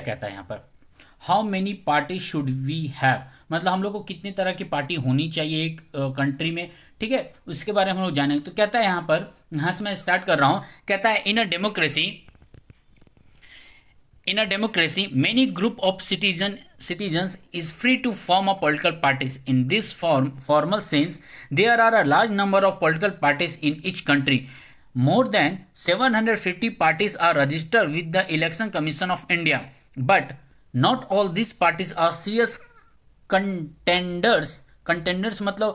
कहता है यहाँ पर, how many party should we have, मतलब हम लोग को कितनी तरह की पार्टी होनी चाहिए एक कंट्री में, ठीक है, उसके बारे में हम लोग जानेंगे। तो कहता है यहाँ पर, यहाँ से मैं स्टार्ट कर रहा हूँ, कहता है in a democracy many group of citizens is free to form a political parties. In this formal sense, there are a large number of political parties in each country. More than 750 parties are registered with the Election Commission of India, but not all these parties are serious contenders मतलब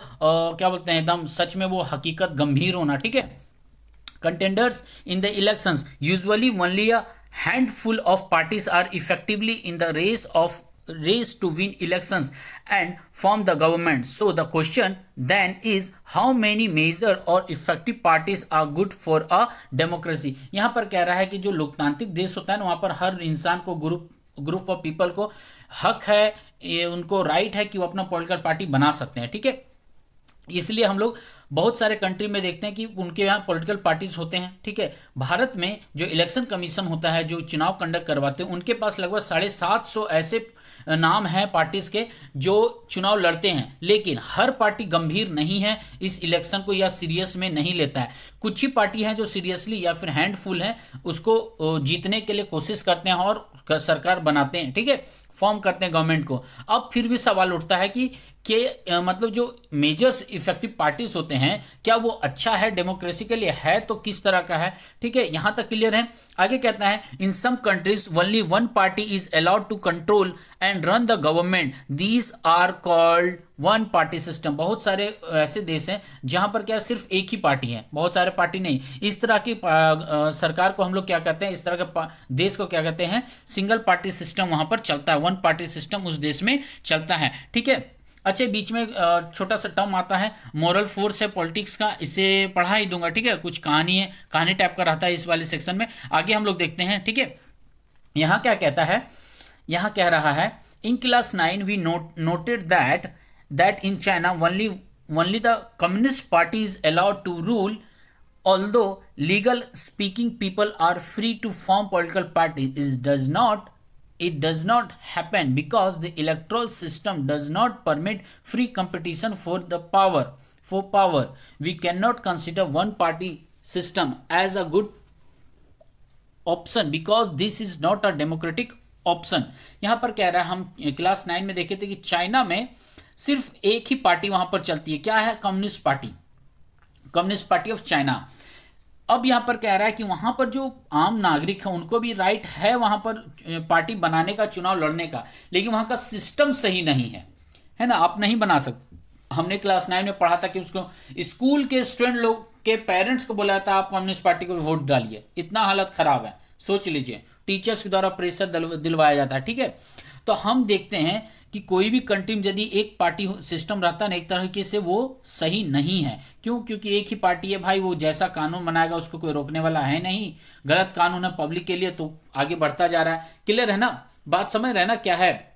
क्या बोलते हैं, एकदम सच में वो हकीकत गंभीर होना, ठीक है। Contenders in the elections, usually only a handful of parties are effectively in the race to win elections and form the government. So the question then is, how many major or effective parties are good for a democracy? यहाँ पर कह रहा है कि जो लोकतांत्रिक देश होता है ना, वहाँ पर हर इंसान को, ग्रुप ऑफ पीपल को हक है, ये उनको राइट है कि वो अपना पॉलिटिकल पार्टी बना सकते हैं, ठीक है। इसलिए हम लोग बहुत सारे कंट्री में देखते हैं कि उनके यहाँ पॉलिटिकल पार्टीज होते हैं, ठीक है। भारत में जो इलेक्शन कमीशन होता है, जो चुनाव कंडक्ट करवाते हैं, उनके पास लगभग 750 ऐसे नाम हैं पार्टीज के जो चुनाव लड़ते हैं, लेकिन हर पार्टी गंभीर नहीं है इस इलेक्शन को या सीरियस में नहीं लेता है। कुछ ही पार्टी हैं जो सीरियसली या फिर हैंडफुल हैं, उसको जीतने के लिए कोशिश करते हैं और सरकार बनाते हैं, ठीक है, फॉर्म करते हैं गवर्नमेंट को। अब फिर भी सवाल उठता है कि मतलब जो मेजर्स इफेक्टिव पार्टीज होते हैं, क्या वो अच्छा है डेमोक्रेसी के लिए, है तो किस तरह का है, ठीक है, यहां तक क्लियर है। आगे कहता है, in some countries only one party is allowed to control and run the government, these are called one party system. बहुत सारे ऐसे देश हैं जहां पर क्या सिर्फ एक ही पार्टी है, बहुत सारे पार्टी नहीं। इस तरह की सरकार को हम लोग क्या कहते हैं, इस तरह के देश को क्या कहते हैं, सिंगल पार्टी सिस्टम वहां पर चलता है, वन पार्टी सिस्टम उस देश में चलता है, ठीक है। अच्छा, बीच में छोटा सा टर्म आता है मोरल फोर्स है पॉलिटिक्स का, इसे पढ़ा ही दूंगा, ठीक है, कुछ कहानी है, कहानी टाइप का रहता है इस वाले सेक्शन में। आगे हम लोग देखते हैं, ठीक है। यहाँ क्या कहता है, यहाँ कह रहा है, in class 9 we noted that in China only the communist party is allowed to rule, although legal speaking people are free to form political parties. It does not happen because the electoral system does not permit free competition for power. We cannot consider one party system as a good option because this is not a democratic option. यहां पर कह रहा है, हम class 9 में देखे थे कि चाइना में सिर्फ एक ही पार्टी वहां पर चलती है, क्या है, कम्युनिस्ट पार्टी ऑफ चाइना। अब यहां पर कह रहा है कि वहां पर जो आम नागरिक है उनको भी राइट है वहां पर पार्टी बनाने का, चुनाव लड़ने का, लेकिन वहां का सिस्टम सही नहीं है ना, आप नहीं बना सकते। हमने क्लास 9 में पढ़ा था कि उसको स्कूल के स्टूडेंट लोग के पेरेंट्स को बोला था आप कम्युनिस्ट पार्टी को वोट डालिए, इतना हालत खराब है, सोच लीजिए, टीचर्स के द्वारा प्रेशर दिलवाया जाता है, ठीक है। तो हम देखते हैं कि कोई भी कंट्री में यदि एक पार्टी सिस्टम रहता है ना, एक तरीके से वो सही नहीं है। क्यों? क्योंकि एक ही पार्टी है भाई, वो जैसा कानून बनाएगा उसको कोई रोकने वाला है नहीं। गलत कानून है पब्लिक के लिए तो आगे बढ़ता जा रहा है। क्लियर है ना, बात समझ रहे हैं ना क्या है।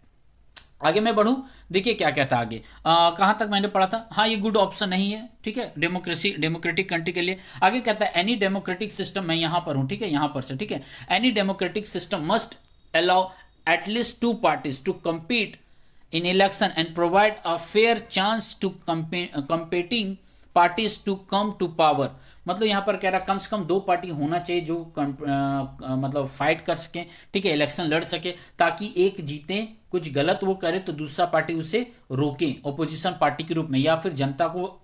आगे मैं बढ़ूं, देखिए क्या कहता है आगे, कहां तक मैंने पढ़ा था, हाँ ये गुड ऑप्शन नहीं है, ठीक है, डेमोक्रेटिक कंट्री के लिए। आगे कहता है एनी डेमोक्रेटिक सिस्टम, मैं यहां पर हूं, ठीक है, यहां पर से, ठीक है, any democratic system must allow at least 2 parties to compete in election and provide a fair chance to competing parties to come to power। मतलब यहाँ पर कह रहा कम से कम 2 पार्टी होना चाहिए जो मतलब फाइट कर सके, ठीक है, इलेक्शन लड़ सके, ताकि एक जीते, कुछ गलत वो करे तो दूसरा पार्टी उसे रोके ओपोजिशन पार्टी के रूप में, या फिर जनता को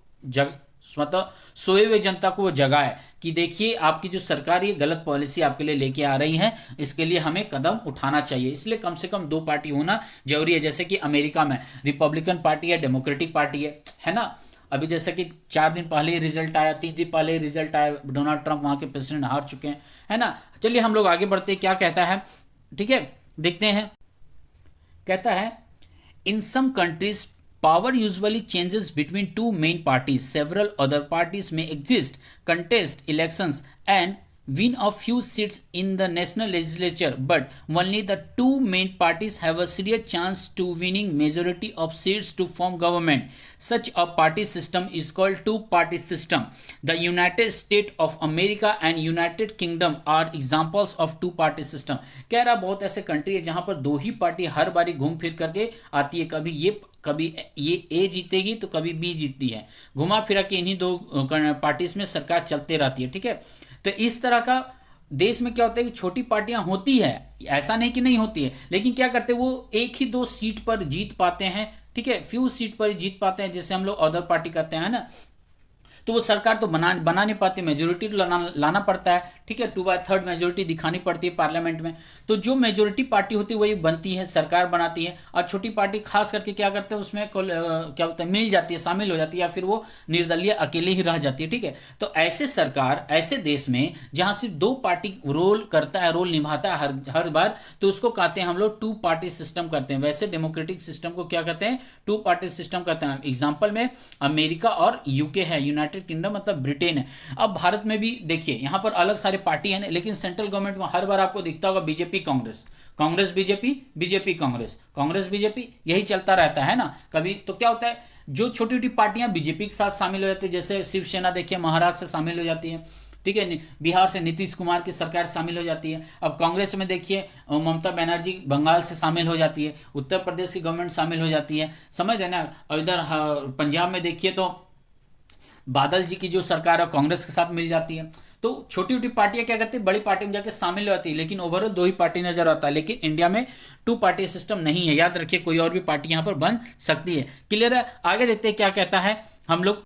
मतलब सोए हुए जनता को वो जगाए कि देखिए आपकी जो सरकार ये गलत पॉलिसी आपके लिए लेके आ रही है, इसके लिए हमें कदम उठाना चाहिए। इसलिए कम से कम 2 पार्टी होना जरूरी है। जैसे कि अमेरिका में रिपब्लिकन पार्टी है, डेमोक्रेटिक पार्टी है ना। अभी जैसे कि 4 दिन पहले ही रिजल्ट आया, 3 दिन पहले ही रिजल्ट आया, डोनाल्ड ट्रंप वहां के प्रेसिडेंट हार चुके हैं, है ना। चलिए हम लोग आगे बढ़ते हैं, क्या कहता है, ठीक है, देखते हैं। कहता है in some countries power usually changes between 2 main parties. Several other parties may exist, contest elections, and win a few seats in the national legislature, but only the two main parties have a serious chance to winning majority of seats to form government. Such a party system is called two-party system. The United States of America and United Kingdom are examples of two-party system. कह रहा बहुत ऐसे country है जहां पर दो ही party हर बारी घूम फिर करके आती है, कभी ये ए जीतेगी तो कभी बी जीतती है, घुमा फिरा के इन्हीं दो पार्टीज में सरकार चलते रहती है, ठीक है। तो इस तरह का देश में क्या होता है कि छोटी पार्टियां होती है, ऐसा नहीं कि नहीं होती है, लेकिन क्या करते हैं वो एक ही दो सीट पर जीत पाते हैं, ठीक है, फ्यू सीट पर जीत पाते हैं, जिसे हम लोग अदर पार्टी कहते हैं ना। तो वो सरकार तो बना नहीं पाती, मेजोरिटी तो लाना पड़ता है, ठीक है, 2/3 मेजोरिटी दिखानी पड़ती है पार्लियामेंट में। तो जो मेजोरिटी पार्टी होती है वही बनती है, सरकार बनाती है, और छोटी पार्टी खास करके क्या करते हैं उसमें क्या बोलते हैं मिल जाती है, शामिल हो जाती है, या फिर वो निर्दलीय अकेले ही रह जाती है, ठीक है। तो ऐसे सरकार ऐसे देश में जहां सिर्फ दो पार्टी रोल निभाता है हर बार, तो उसको कहते हैं हम लोग टू पार्टी सिस्टम करते हैं। वैसे डेमोक्रेटिक सिस्टम को क्या कहते हैं, टू पार्टी सिस्टम कहते हैं। एग्जाम्पल में अमेरिका और यूके है, यूनाइटेड किंगडम मतलब ब्रिटेन है। अब भारत में भी देखिए यहाँ पर अलग सारे पार्टी है, लेकिन सेंट्रल गवर्नमेंट में हर बार आपको दिखता होगा BJP Congress, Congress BJP, BJP Congress, Congress BJP, यही चलता रहता है ना। कभी तो क्या होता है जो छोटी छोटी पार्टियां बीजेपी के साथ शामिल हो जाती है, जैसे शिवसेना देखिए महाराष्ट्र से शामिल हो जाती है, ठीक है, बिहार से नीतीश कुमार की सरकार शामिल हो जाती है। अब कांग्रेस में देखिए ममता बनर्जी बंगाल से शामिल हो जाती है, उत्तर प्रदेश की गवर्नमेंट शामिल हो जाती है, समझ रहे ना। और इधर पंजाब में देखिए तो बादल जी की जो सरकार है कांग्रेस के साथ मिल जाती है। तो छोटी छोटी पार्टियां क्या करती है बड़ी पार्टी में जाकर शामिल हो जाती है, लेकिन ओवरऑल दो ही पार्टी नजर आता है। लेकिन इंडिया में टू पार्टी सिस्टम नहीं है, याद रखिए, कोई और भी पार्टी यहां पर बन सकती है। क्लियर है। आगे देखते हैं क्या कहता है हम लोग,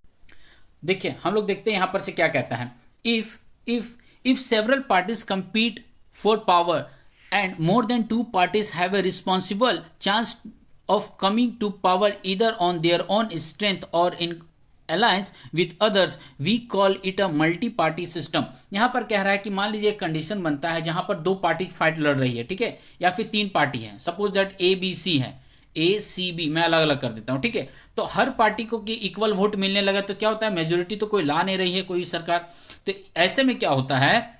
देखिए हम लोग देखते हैं यहां पर से क्या कहता है। If several parties compete for power and more than two parties have a responsible chance of coming to power either on their own strength or in alliance with others, we call it a multi party system। यहां पर कह रहा है कि मान लीजिए एक condition बनता है जहां पर दो पार्टी फाइट लड़ रही है, ठीक है, या फिर तीन पार्टी है, suppose that A B C है, ए सी बी मैं अलग अलग कर देता हूं, ठीक है। तो हर पार्टी को कि इक्वल वोट मिलने लगा तो क्या होता है, मेजोरिटी तो कोई ला नहीं रही है कोई सरकार। तो ऐसे में क्या होता है,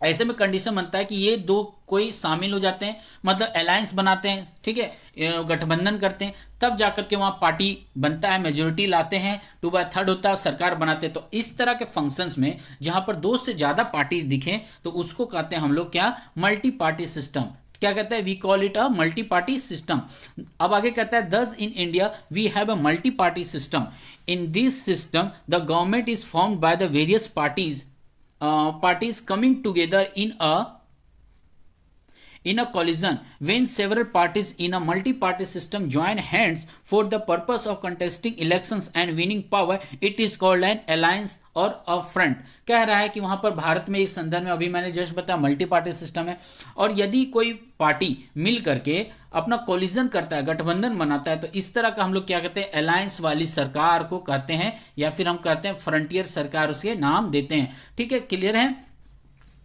ऐसे में कंडीशन बनता है कि ये दो कोई शामिल हो जाते हैं, मतलब अलायंस बनाते हैं, ठीक है, गठबंधन करते हैं, तब जाकर के वहां पार्टी बनता है, मेजोरिटी लाते हैं, 2/3 होता है, सरकार बनाते हैं। तो इस तरह के फंक्शंस में जहां पर दो से ज्यादा पार्टी दिखें तो उसको कहते हैं हम लोग क्या, मल्टी पार्टी सिस्टम। क्या कहता है, we call it a multi party system. अब आगे कहता है thus in India we have a multi party system. In this system the government is formed by the various parties coming together in a collision. When several parties in a multi-party system join hands for the purpose of contesting elections and winning power, it is called an alliance और a front। कह रहा है कि वहां पर भारत में इस संदर्भ में अभी मैंने जस्ट बताया मल्टी पार्टी सिस्टम है, और यदि कोई पार्टी मिल करके अपना कोलिजन करता है, गठबंधन बनाता है, तो इस तरह का हम लोग क्या कहते हैं, अलायंस वाली सरकार को कहते हैं, या फिर हम कहते हैं फ्रंटियर सरकार उसके नाम देते हैं, ठीक है। क्लियर है।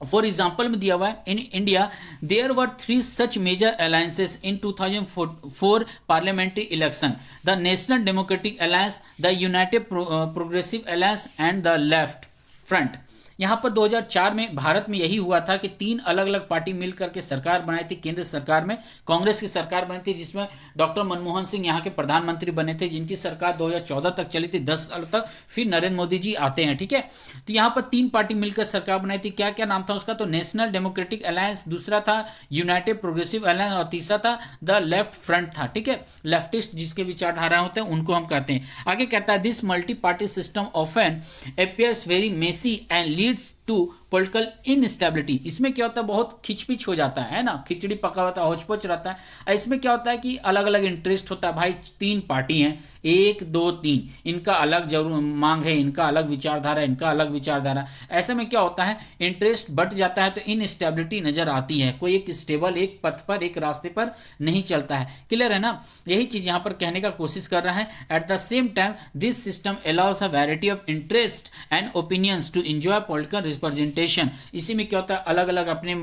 फॉर एग्जाम्पल में दिया हुआ है, in India there were 3 such major alliances in 2004 parliamentary election, the national democratic alliance, the united progressive alliance and the left front. यहाँ पर 2004 में भारत में यही हुआ था कि 3 अलग अलग पार्टी मिलकर के सरकार बनाई थी, केंद्र सरकार में कांग्रेस की सरकार बनी थी, जिसमें डॉक्टर मनमोहन सिंह यहाँ के प्रधानमंत्री बने थे, जिनकी सरकार 2014 तक चली थी, 10 साल तक। फिर नरेंद्र मोदी जी आते हैं, ठीक है। तो यहाँ पर 3 पार्टी मिलकर सरकार बनाई थी। क्या क्या नाम था उसका, तो नेशनल डेमोक्रेटिक अलायंस, दूसरा था यूनाइटेड प्रोग्रेसिव अलायंस, और तीसरा था द लेफ्ट फ्रंट था, ठीक है। लेफ्टिस्ट जिसके विचारधारा होते हैं उनको हम कहते हैं। आगे कहता है this multi party system often appears very messy and to political instability. इसमें क्या होता है, बहुत खिचपिच हो जाता है ना, खिचड़ी पका होता है, होचपोच रहता है। इसमें क्या होता है कि अलग अलग इंटरेस्ट होता है, भाई 3 पार्टी हैं, 1 2 3, इनका अलग जरूर मांग है, इनका अलग विचारधारा, इनका अलग विचारधारा। ऐसे में क्या होता है, इंटरेस्ट बढ़ जाता है, तो इनस्टेबिलिटी नजर आती है, कोई एक स्टेबल एक पथ पर एक रास्ते पर नहीं चलता है। क्लियर है ना। यही चीज यहां पर कहने का कोशिश कर रहा है। At the same time this system allows a variety of interest and opinions to enjoy political representation. इसी में क्या होता है, अलग अलग अपने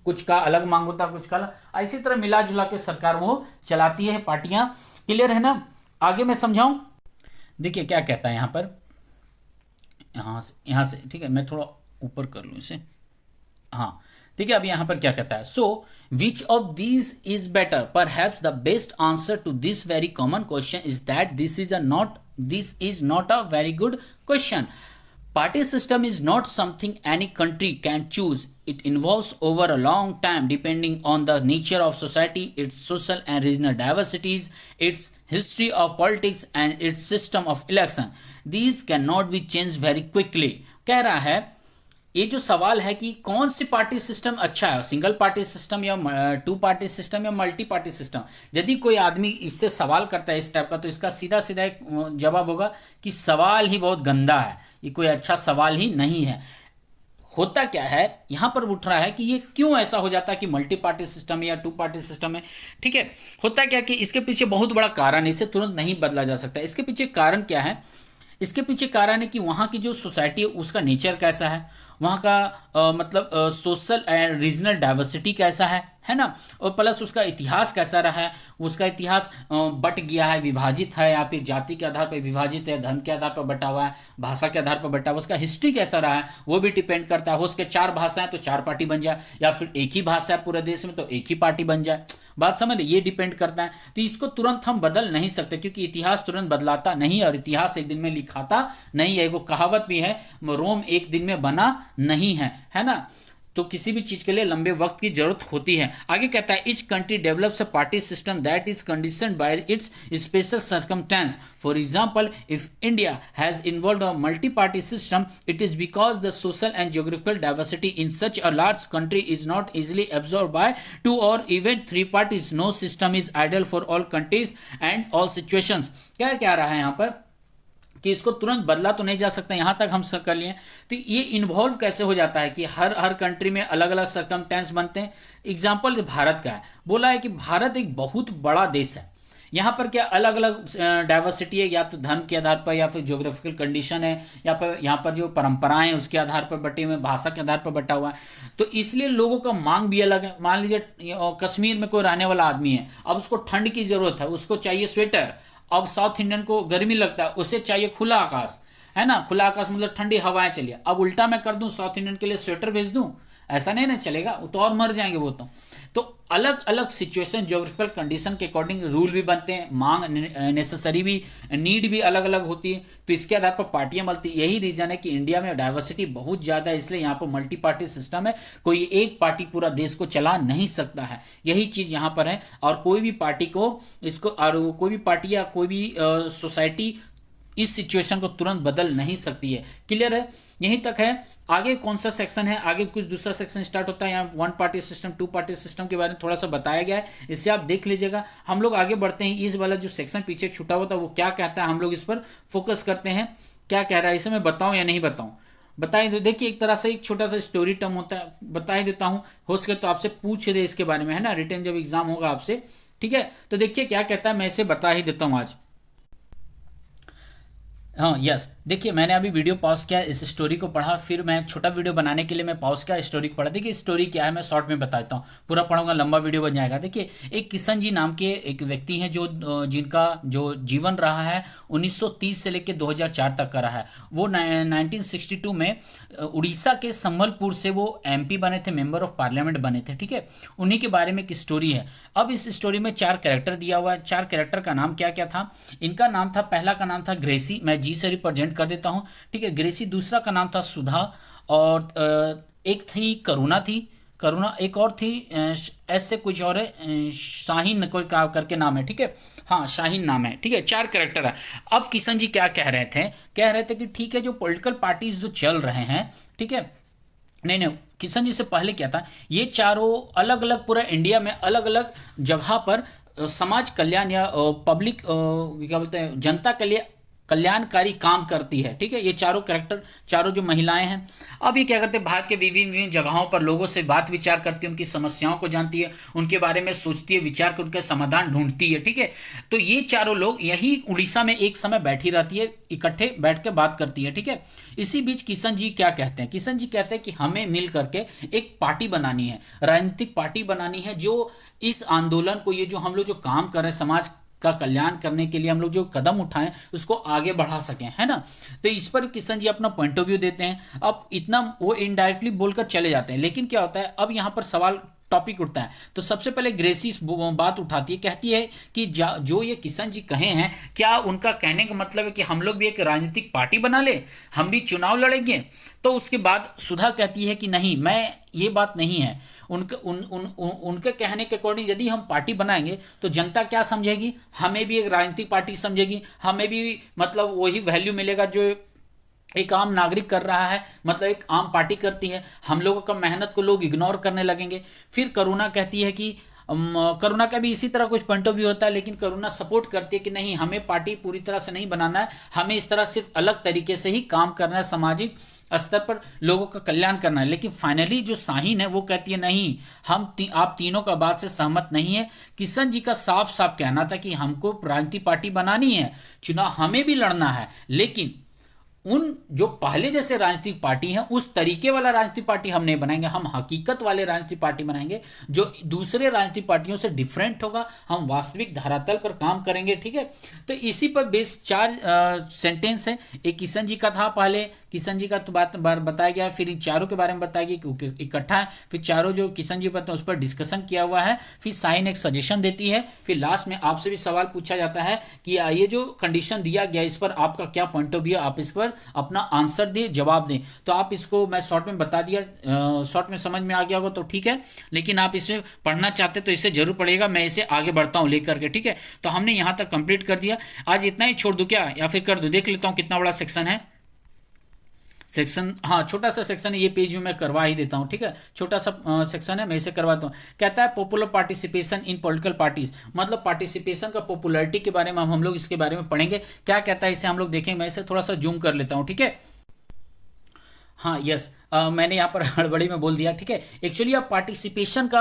कुछ का अलग मांग होता है, कुछ का अलग, इसी तरह मिला जुला के सरकार वो चलाती है पार्टियां। क्लियर है ना। आगे मैं समझाऊं, देखिए क्या कहता है यहां पर, यहां से ठीक है, मैं थोड़ा ऊपर कर लूं इसे, हाँ ठीक है, अब यहाँ पर क्या कहता है, so which of these is better, perhaps the best answer to this very common question is that this is not a very good question. Party system is not something any country can choose. It evolves over a long time depending on the nature of society, its social and regional diversities, its history of politics and its system of election. These cannot be changed very quickly. कह रहा है ये जो सवाल है कि कौन सी party system अच्छा है, सिंगल पार्टी सिस्टम या टू पार्टी सिस्टम या मल्टी पार्टी सिस्टम. यदि कोई आदमी इससे सवाल करता है इस टाइप का, तो इसका सीधा सीधा एक जवाब होगा कि सवाल ही बहुत गंदा है, ये कोई अच्छा सवाल ही नहीं है. होता क्या है यहां पर उठ रहा है कि ये क्यों ऐसा हो जाता है कि मल्टी पार्टी सिस्टम है या टू पार्टी सिस्टम है. ठीक है, होता क्या कि इसके पीछे बहुत बड़ा कारण है, इसे तुरंत नहीं बदला जा सकता. इसके पीछे कारण क्या है, इसके पीछे कारण है कि वहाँ की जो सोसाइटी है उसका नेचर कैसा है, वहाँ का मतलब सोशल एंड रीजनल डाइवर्सिटी कैसा है ना, और प्लस उसका इतिहास कैसा रहा है, उसका इतिहास बट गया है, विभाजित है, या फिर जाति के आधार पर विभाजित है, धर्म के आधार पर बटा हुआ है, भाषा के आधार पर बटा हुआ, उसका हिस्ट्री कैसा रहा है वो भी डिपेंड करता है. हो उसके चार भाषाएं तो चार पार्टी बन जाए, या फिर एक ही भाषा है पूरे देश में तो एक ही पार्टी बन जाए. बात समझ, ये डिपेंड करता है. तो इसको तुरंत हम बदल नहीं सकते क्योंकि इतिहास तुरंत बदलाता नहीं और इतिहास एक दिन में लिखाता नहीं है. वो कहावत भी है, रोम एक दिन में बना नहीं है ना. तो किसी भी चीज के लिए लंबे वक्त की जरूरत होती है. आगे कहता है each country develops a party system that is conditioned by its special circumstance. For example, if India has involved a multi party system, it is because the social and geographical diversity in such a large country is not easily absorb by two और even three parties. No system is ideal for all countries and all situations. क्या क्या रहा है यहाँ पर कि इसको तुरंत बदला तो नहीं जा सकता, यहां तक हम सब कर लिए. तो ये इन्वॉल्व कैसे हो जाता है कि हर हर कंट्री में अलग अलग सर्कमस्टेंस बनते हैं. एग्जांपल भारत का है, बोला है कि भारत एक बहुत बड़ा देश है, यहाँ पर क्या अलग अलग डाइवर्सिटी है, या तो धर्म के आधार पर, या फिर ज्योग्राफिकल कंडीशन है, या फिर यहाँ पर जो परंपराएं हैं उसके आधार पर बटे हुए, भाषा के आधार पर बटा हुआ है. तो इसलिए लोगों का मांग भी अलग है. मान लीजिए कश्मीर में कोई रहने वाला आदमी है, अब उसको ठंड की जरूरत है, उसको चाहिए स्वेटर. अब साउथ इंडियन को गर्मी लगता है, उसे चाहिए खुला आकाश, है ना. खुला आकाश मतलब ठंडी हवाएं चलिए. अब उल्टा मैं कर दूं, साउथ इंडियन के लिए स्वेटर भेज दूं, ऐसा नहीं ना चलेगा, तो और मर जाएंगे वो. तो अलग अलग सिचुएशन ज्योग्राफिकल कंडीशन के अकॉर्डिंग रूल भी बनते हैं, मांग नेसेसरी भी, नीड भी अलग अलग होती है. तो इसके आधार पर पार्टियां बनती. यही रीजन है कि इंडिया में डाइवर्सिटी बहुत ज़्यादा है, इसलिए यहाँ पर मल्टी पार्टी सिस्टम है. कोई एक पार्टी पूरा देश को चला नहीं सकता है, यही चीज़ यहाँ पर है. और कोई भी पार्टी को इसको, और कोई भी पार्टी या कोई भी सोसाइटी इस सिचुएशन को तुरंत बदल नहीं सकती है. क्लियर है, यहीं तक है. आगे कौन सा सेक्शन है, आगे कुछ दूसरा सेक्शन स्टार्ट होता है. यहाँ one party system, two party system के बारे में थोड़ा सा बताया गया है, इससे आप देख लीजिएगा. हम लोग आगे बढ़ते हैं. इस वाला जो सेक्शन पीछे छूटा हुआ था वो क्या कहता है, हम लोग इस पर फोकस करते हैं. क्या कह रहा है, इसे मैं बताऊं या नहीं बताऊं, बताइए. तो देखिए, एक तरह से एक छोटा सा स्टोरी टर्म होता है, बता ही देता हूँ. हो सके तो आपसे पूछ रहे इसके बारे में, है ना, रिटर्न जब एग्जाम होगा आपसे. ठीक है, तो देखिए क्या कहता है, मैं इसे बता ही देता हूँ आज. हाँ यस, देखिए मैंने अभी वीडियो पॉज किया, इस स्टोरी को पढ़ा, फिर मैं छोटा वीडियो बनाने के लिए मैं पॉज किया, स्टोरी को पढ़ा. देखिए स्टोरी क्या है, मैं शॉर्ट में बताता हूँ, पूरा पढ़ूंगा लंबा वीडियो बन जाएगा. देखिए एक किशन जी नाम के एक व्यक्ति हैं जो जिनका जो जीवन रहा है 1930 से लेकर 2004 तक का रहा है. वो 1962 में उड़ीसा के संबलपुर से वो एमपी बने थे, मेंबर ऑफ पार्लियामेंट बने थे. ठीक है, उन्हीं के बारे में एक स्टोरी है. अब इस स्टोरी में चार कैरेक्टर दिया हुआ है. चार कैरेक्टर का नाम क्या क्या था, इनका नाम था, पहला का नाम था ग्रेसी, मैं जी से रिप्रेजेंट कर देता हूँ. ठीक है, ग्रेसी. दूसरा का नाम था सुधा, और एक थी करुणा, करुणा. एक और थी ऐसे कुछ और है, शाहीन कोई का करके नाम है. ठीक है, हाँ शाहीन नाम है. ठीक है, चार कैरेक्टर है. अब किशन जी क्या कह रहे थे, कह रहे थे कि ठीक है जो पॉलिटिकल पार्टीज जो चल रहे हैं, ठीक है, नहीं नहीं, किशन जी से पहले क्या था, ये चारों अलग अलग पूरा इंडिया में अलग अलग जगह पर समाज कल्याण या पब्लिक क्या बोलते हैं, जनता के लिए कल्याणकारी काम करती है. ठीक है, ये चारों कैरेक्टर, चारों जो महिलाएं हैं, अब ये क्या करते हैं, भारत के विभिन्न विभिन्न जगहों पर लोगों से बात विचार करती है, उनकी समस्याओं को जानती है, उनके बारे में सोचती है, विचार कर उनका समाधान ढूंढती है. ठीक है, तो ये चारों लोग यही उड़ीसा में एक समय बैठी रहती है, इकट्ठे बैठ के बात करती है. ठीक है, इसी बीच किशन जी क्या कहते हैं, किशन जी कहते हैं कि हमें मिल करके एक पार्टी बनानी है, राजनीतिक पार्टी बनानी है, जो इस आंदोलन को, ये जो हम लोग जो काम कर रहे हैं समाज का कल्याण करने के लिए हम लोग जो कदम उठाएं उसको आगे बढ़ा सकें, है ना। तो इस पर किशन जी अपना पॉइंट ऑफ व्यू देते हैं। अब इतना वो इनडायरेक्टली बोलकर चले जाते हैं, लेकिन क्या होता है अब यहाँ पर सवाल टॉपिक उठता है। तो सबसे पहले ग्रेसी बात उठाती है, कहती है कि जो ये किशन जी कहे हैं, क्या उनका कहने का मतलब है कि हम लोग भी एक राजनीतिक पार्टी बना ले, हम भी चुनाव लड़ेंगे। तो उसके बाद सुधा कहती है कि नहीं, मैं ये बात नहीं है। उनके उनके कहने के अकॉर्डिंग यदि हम पार्टी बनाएंगे तो जनता क्या समझेगी, हमें भी एक राजनीतिक पार्टी समझेगी, हमें भी मतलब वही वैल्यू मिलेगा जो एक आम नागरिक कर रहा है, मतलब एक आम पार्टी करती है। हम लोगों का मेहनत को लोग इग्नोर करने लगेंगे। फिर करुणा कहती है कि करुणा का भी इसी तरह कुछ पॉइंट ऑफ व्यू होता है, लेकिन करुणा सपोर्ट करती है कि नहीं, हमें पार्टी पूरी तरह से नहीं बनाना है, हमें इस तरह सिर्फ अलग तरीके से ही काम करना है, सामाजिक स्तर पर लोगों का कल्याण करना है। लेकिन फाइनली जो शाहीन है वो कहती है नहीं, आप तीनों का बात से सहमत नहीं है। किशन जी का साफ साफ कहना था कि हमको राजनीतिक पार्टी बनानी है, चुनाव हमें भी लड़ना है, लेकिन उन जो पहले जैसे राजनीतिक पार्टी हैं उस तरीके वाला राजनीतिक पार्टी हम नहीं बनाएंगे, हम हकीकत वाले राजनीतिक पार्टी बनाएंगे जो दूसरे राजनीतिक पार्टियों से डिफरेंट होगा, हम वास्तविक धरातल पर काम करेंगे, ठीक है। तो इसी पर बेस 4 सेंटेंस है। एक किशन जी का था, पहले किशन जी का तो बात बताया गया, फिर इन चारों के बारे में बताया गया क्योंकि इकट्ठा है, फिर चारों जो किशन जी बताते हैं उस पर डिस्कशन किया हुआ है, फिर साइन एक सजेशन देती है, फिर लास्ट में आपसे भी सवाल पूछा जाता है कि ये जो कंडीशन दिया गया इस पर आपका क्या पॉइंट ऑफ व्यू, आप इस पर अपना आंसर दे, जवाब दें। तो आप इसको मैं शॉर्ट में बता दिया, शॉर्ट में समझ में आ गया होगा तो ठीक है, लेकिन आप इसे पढ़ना चाहते तो इसे जरूर पढ़िएगा, मैं इसे आगे बढ़ता हूं लेकर के, ठीक है। तो हमने यहां तक कंप्लीट कर दिया। आज इतना ही छोड़ दूं क्या, या फिर कर दूं, देख लेता हूं कितना बड़ा सेक्शन है। सेक्शन, हाँ छोटा सा सेक्शन है, ये पेज में मैं करवा ही देता हूँ, ठीक है। छोटा सा सेक्शन है, मैं इसे करवाता हूँ। कहता है popular participation in political parties, मतलब पार्टिसिपेशन का पॉपुलैरिटी के बारे में हम लोग इसके बारे में पढ़ेंगे। क्या कहता है इसे हम लोग देखेंगे, मैं इसे थोड़ा सा जूम कर लेता हूँ, ठीक है। हाँ यस, मैंने यहाँ पर हड़बड़ी में बोल दिया, ठीक है। एक्चुअली अब पार्टिसिपेशन का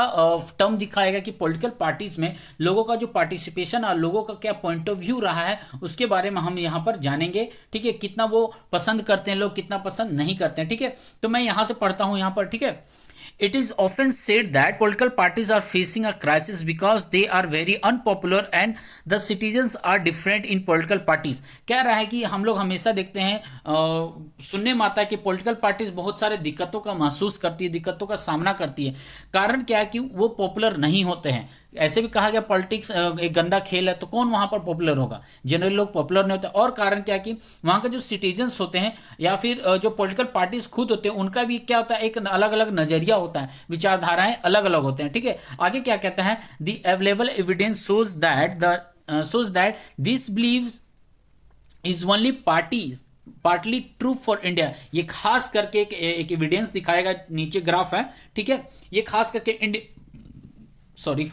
टर्म दिखाएगा कि पॉलिटिकल पार्टीज में लोगों का जो पार्टिसिपेशन और लोगों का क्या पॉइंट ऑफ व्यू रहा है उसके बारे में हम यहाँ पर जानेंगे, ठीक है। कितना वो पसंद करते हैं लोग, कितना पसंद नहीं करते हैं, ठीक है। तो मैं यहाँ से पढ़ता हूँ यहाँ पर, ठीक है। It is often said that political parties are facing a crisis because they are very unpopular and the citizens are different in political parties। कह रहा है कि हम लोग हमेशा देखते हैं, सुनने में आता है कि पॉलिटिकल पार्टीज बहुत सारे दिक्कतों का महसूस करती है, दिक्कतों का सामना करती है। कारण क्या है कि वो पॉपुलर नहीं होते हैं। ऐसे भी कहा गया पॉलिटिक्स एक गंदा खेल है, तो कौन वहां पर पॉपुलर होगा, जनरल लोग पॉपुलर नहीं होते। और कारण क्या है कि वहां के जो सिटीजन्स होते हैं या फिर जो पॉलिटिकल पार्टीज खुद होते हैं उनका भी क्या होता है, एक अलग अलग नजरिया होता है, विचारधाराएं अलग अलग होते हैं, ठीक है। आगे क्या कहता है, the available evidence shows that this beliefs is only partly true for India. ये खास करके एक एविडेंस दिखाएगा, नीचे ग्राफ है, ठीक है। ये खास करके इंडिया, सॉरी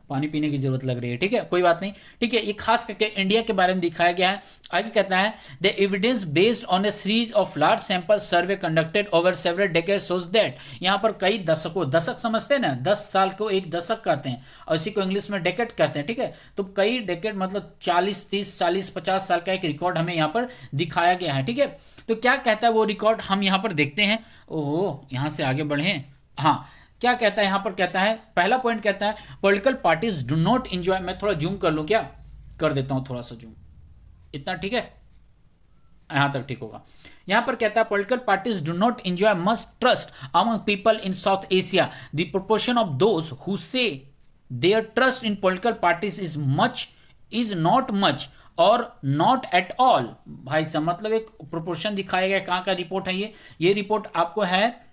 पानी पीने की जरूरत लग रही है, ठीक है, कोई बात नहीं, ठीक है। ये खास करके इंडिया के बारे में दिखाया गया है। आगे कहता है the evidence based on A series of large sample survey conducted over several decades shows that, यहाँ पर कई दशकों, दशक समझते हैं ना, 10 साल को एक दशक कहते हैं और इसी को इंग्लिश में डेकेड कहते हैं, ठीक है। तो कई डेकेड मतलब 40 30 40 50 साल का एक रिकॉर्ड हमें यहाँ पर दिखाया गया है, ठीक है। तो क्या कहता है वो रिकॉर्ड, हम यहाँ पर देखते हैं। ओह, यहाँ से आगे बढ़े, हाँ क्या कहता है यहाँ पर, कहता है पहला पॉइंट कहता है political parties do not enjoy, मैं थोड़ा जूम कर लूँ क्या, कर देता हूँ थोड़ा सा जूम, इतना ठीक है, यहां तक ठीक होगा। यहां पर कहता है political parties do not enjoy much trust among people in South Asia, the proportion of those who say their trust in political parties is not much और नॉट एट ऑल। भाई साहब, मतलब एक प्रोपोर्शन दिखाया गया, कहाँ का रिपोर्ट है ये रिपोर्ट आपको है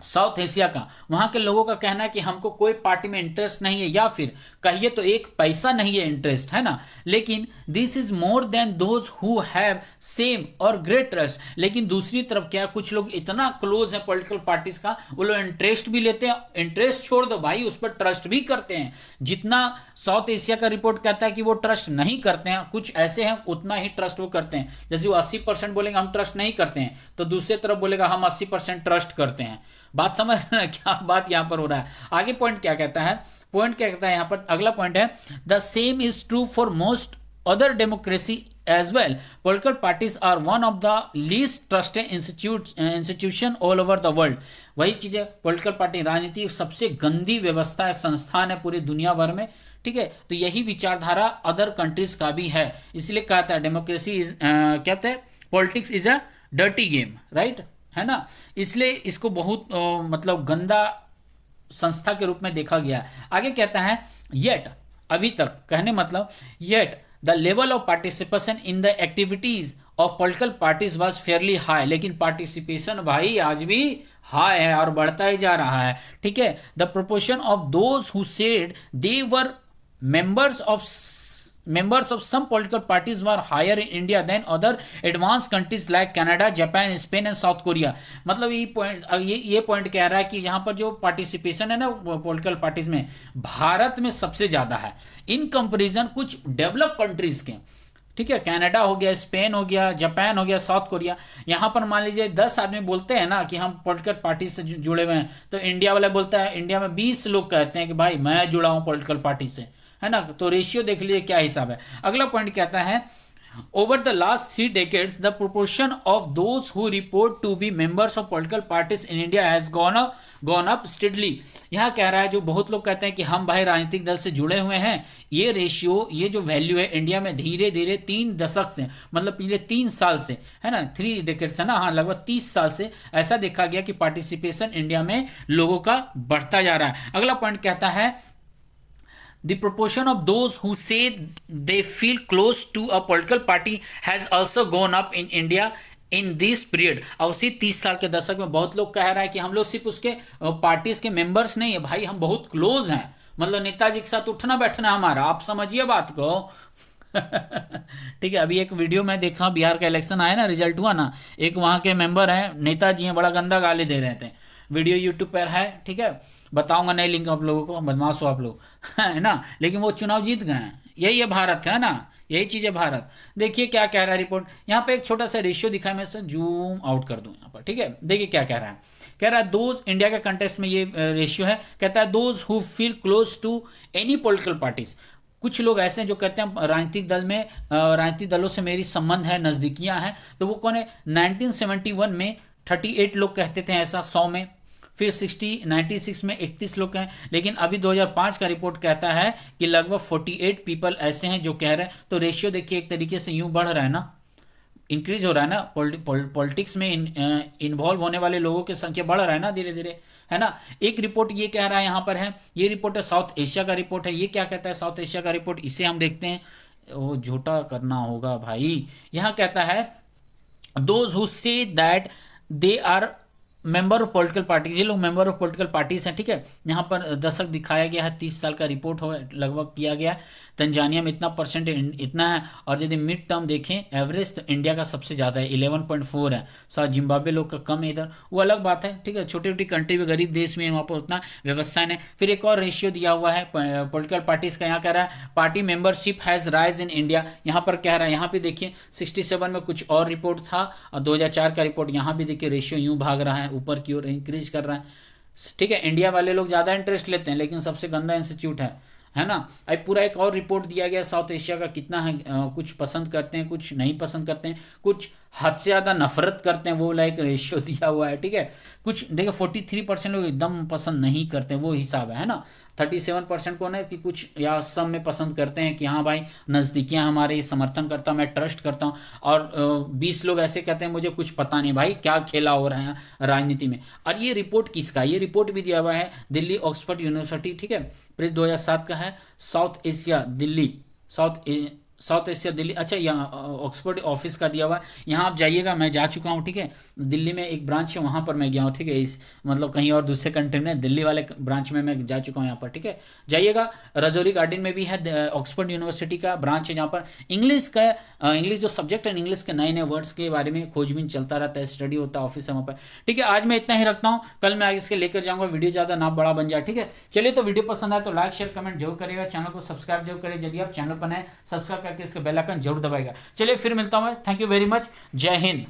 साउथ एशिया का। वहां के लोगों का कहना है कि हमको कोई पार्टी में इंटरेस्ट नहीं है, या फिर कहिए तो एक पैसा नहीं है इंटरेस्ट, है ना। लेकिन this is more than those who have same और ग्रेट ट्रस्ट। लेकिन दूसरी तरफ क्या है, कुछ लोग इतना क्लोज है पॉलिटिकल पार्टीज का, वो लोग इंटरेस्ट भी लेते हैं, इंटरेस्ट छोड़ दो भाई, उस पर ट्रस्ट भी करते हैं। जितना साउथ एशिया का रिपोर्ट कहता है कि वो ट्रस्ट नहीं करते हैं, कुछ ऐसे हैं उतना ही ट्रस्ट वो करते हैं। जैसे वो 80% बोलेंगे हम ट्रस्ट नहीं करते हैं, तो दूसरी तरफ बोलेगा हम 80% ट्रस्ट करते हैं। बात समझ रहे हैं क्या बात यहां पर हो रहा है। आगे पॉइंट क्या कहता है, पॉइंट क्या कहता है यहां पर, अगला पॉइंट है the same is true for most other democracy as well. Political parties are one of the least trusted institution all over the world. वही चीज है, पॉलिटिकल पार्टी राजनीति सबसे गंदी व्यवस्था है, संस्थान है पूरी दुनिया भर में, ठीक है। तो यही विचारधारा अदर कंट्रीज का भी है, इसलिए कहता है डेमोक्रेसी इज कहते हैं politics is a dirty game, right, है ना। इसलिए इसको बहुत मतलब गंदा संस्था के रूप में देखा गया है। आगे कहता है येट, अभी तक कहने मतलब yet the level of participation in the activities of political parties was fairly high, लेकिन पार्टिसिपेशन भाई आज भी हाई है और बढ़ता ही जा रहा है, ठीक है। The proportion of those who said they were members of some political parties were higher in India than other advanced countries like Canada, Japan, Spain and South Korea। मतलब ये पॉइंट कह रहा है कि यहाँ पर जो पार्टिसिपेशन है ना पॉलिटिकल पार्टीज में, भारत में सबसे ज़्यादा है इन कंपेरिजन कुछ डेवलप कंट्रीज के, ठीक है। कनाडा हो गया, स्पेन हो गया, जापान हो गया, साउथ कोरिया। यहाँ पर मान लीजिए 10 आदमी बोलते हैं ना कि हम पॉलिटिकल पार्टी से जुड़े हुए हैं, तो इंडिया वाला बोलता है, इंडिया में 20 लोग कहते हैं कि भाई मैं जुड़ा हूँ पॉलिटिकल पार्टी से, है ना। तो रेशियो देख लीजिए क्या हिसाब है। अगला पॉइंट कहता है over the last 3 decades the proportion of those who report to be members of political parties in India has gone up steadily. यहाँ कह रहा है जो बहुत लोग कहते हैं कि हम भाई राजनीतिक दल से जुड़े हुए हैं, ये रेशियो, ये जो वैल्यू है इंडिया में धीरे धीरे 3 दशक से, मतलब पिछले 3 साल से, है ना, 3 decades है ना, हाँ लगभग 30 साल से ऐसा देखा गया कि पार्टिसिपेशन इंडिया में लोगों का बढ़ता जा रहा है। अगला पॉइंट कहता है the proportion of those who say they feel close to a political party has also gone up in India in this period। और उसी 30 साल के दशक में बहुत लोग कह रहा है कि हम लोग सिर्फ उसके पार्टीज के मेंबर्स नहीं है भाई, हम बहुत क्लोज हैं, मतलब नेताजी के साथ उठना बैठना हमारा, आप समझिए बात को। ठीक है, अभी एक वीडियो में देखा, बिहार का इलेक्शन आया ना, रिजल्ट हुआ ना, एक वहाँ के मेंबर हैं, नेताजी हैं, बड़ा गंदा गाली दे रहे थे, वीडियो यूट्यूब पर है, ठीक है, बताऊंगा नहीं लिंक आप लोगों को, बदमाश हो आप लोग, है ना। लेकिन वो चुनाव जीत गए हैं, यही है भारत, है ना, यही चीज़ है भारत। देखिए क्या कह रहा है रिपोर्ट, यहाँ पे एक छोटा सा रेशियो दिखा है, मैं इसको जूम आउट कर दूं यहाँ पर, ठीक है। देखिए क्या कह रहा है, कह रहा है दोज, इंडिया के कंटेस्ट में ये रेशियो है, कहता है those who feel close to any political parties. कुछ लोग ऐसे हैं जो कहते हैं राजनीतिक दल में, राजनीतिक दलों से मेरी संबंध है, नज़दीकियाँ हैं, तो वो कौन है। 1971 में 38 लोग कहते थे ऐसा 100 में, फिर 96 में 31 लोग हैं, लेकिन अभी 2005 का रिपोर्ट कहता है कि लगभग 48 पीपल ऐसे हैं जो कह रहे हैं। तो रेशियो देखिए एक तरीके से यूं बढ़ रहा है ना, इंक्रीज हो रहा है ना, पॉलिटिक्स में इन्वॉल्व होने वाले लोगों की संख्या बढ़ रहा है ना धीरे धीरे, है ना। एक रिपोर्ट ये कह रहा है यहाँ पर है, ये रिपोर्ट है साउथ एशिया का रिपोर्ट है, ये क्या कहता है साउथ एशिया का रिपोर्ट, इसे हम देखते हैं, वो झूठा करना होगा भाई। यहाँ कहता है those who say that they are member of political parties, ये लोग मेंबर ऑफ पॉलिटिकल पार्टीज हैं, ठीक है। यहाँ पर दशक दिखाया गया है, 30 साल का रिपोर्ट हो लगभग किया गया है। तंजानिया में इतना परसेंट इतना है, और यदि मिड टर्म देखें एवरेज तो इंडिया का सबसे ज़्यादा है, 11.4 है। साथ जिम्बाब्वे लोग का कम है इधर, वो अलग बात है, ठीक है। छोटी छोटी कंट्री में, गरीब देश में वहाँ पर उतना व्यवस्था नहीं। फिर एक और रेशियो दिया हुआ है पॉलिटिकल पार्टीज का, यहाँ कह रहा है party membership has rise in India, यहाँ पर कह रहा है, यहाँ पे देखिए 67 में कुछ और रिपोर्ट था, और 2004 का रिपोर्ट, यहाँ भी देखिए रेशियो यूँ भाग रहा है, ऊपर की ओर इंक्रीज कर रहा है, ठीक है। इंडिया वाले लोग ज़्यादा इंटरेस्ट लेते हैं, लेकिन सबसे गंदा इंस्टीट्यूट है ना। अब पूरा एक और रिपोर्ट दिया गया साउथ एशिया का, कितना है, कुछ पसंद करते हैं, कुछ नहीं पसंद करते हैं, कुछ हद से ज़्यादा नफरत करते हैं, वो लाइक रेशियो दिया हुआ है, ठीक है। कुछ देखिए 43% लोग एकदम पसंद नहीं करते, वो हिसाब है ना। 37% कौन है कि कुछ या सब में पसंद करते हैं कि हाँ भाई नज़दीकियाँ हमारे, समर्थन करता हूँ, मैं ट्रस्ट करता हूँ, और 20 लोग ऐसे कहते हैं मुझे कुछ पता नहीं भाई क्या खेला हो रहा है राजनीति में। और ये रिपोर्ट किसका, ये रिपोर्ट भी दिया हुआ है दिल्ली ऑक्सफोर्ड यूनिवर्सिटी, ठीक है, प्रेस 2007 का है, south Asia Delhi, south Asia Delhi, अच्छा यहाँ ऑक्सफोर्ड ऑफिस का दिया हुआ है। यहाँ आप जाइएगा, मैं जा चुका हूँ, ठीक है। दिल्ली में एक ब्रांच है, वहाँ पर मैं गया हूँ, ठीक है। इस मतलब कहीं और दूसरे कंट्री में, दिल्ली वाले ब्रांच में मैं जा चुका हूँ यहाँ पर, ठीक है। जाइएगा, रजौरी गार्डन में भी है ऑक्सफोर्ड यूनिवर्सिटी का ब्रांच है, जहाँ पर इंग्लिश जो सब्जेक्ट है, इंग्लिश के नए नए वर्ड्स के बारे में खोजबीन चलता रहता है, स्टडी होता है, ऑफिस है वहाँ पर, ठीक है। आज मैं इतना ही रखता हूँ, कल मैं आगे इसके लेकर जाऊँगा, वीडियो ज़्यादा ना बड़ा बन जाए, ठीक है। चलिए, तो वीडियो पसंद आए तो लाइक शेयर कमेंट जरूर करिएगा, चैनल को सब्सक्राइब जरूर करिए, यदि आप चैनल पर नए सब्सक्राइब करके इसके बेल आइकन जरूर दबाएगा। चलिए फिर मिलता हूँ, थैंक यू वेरी मच, जय हिंद।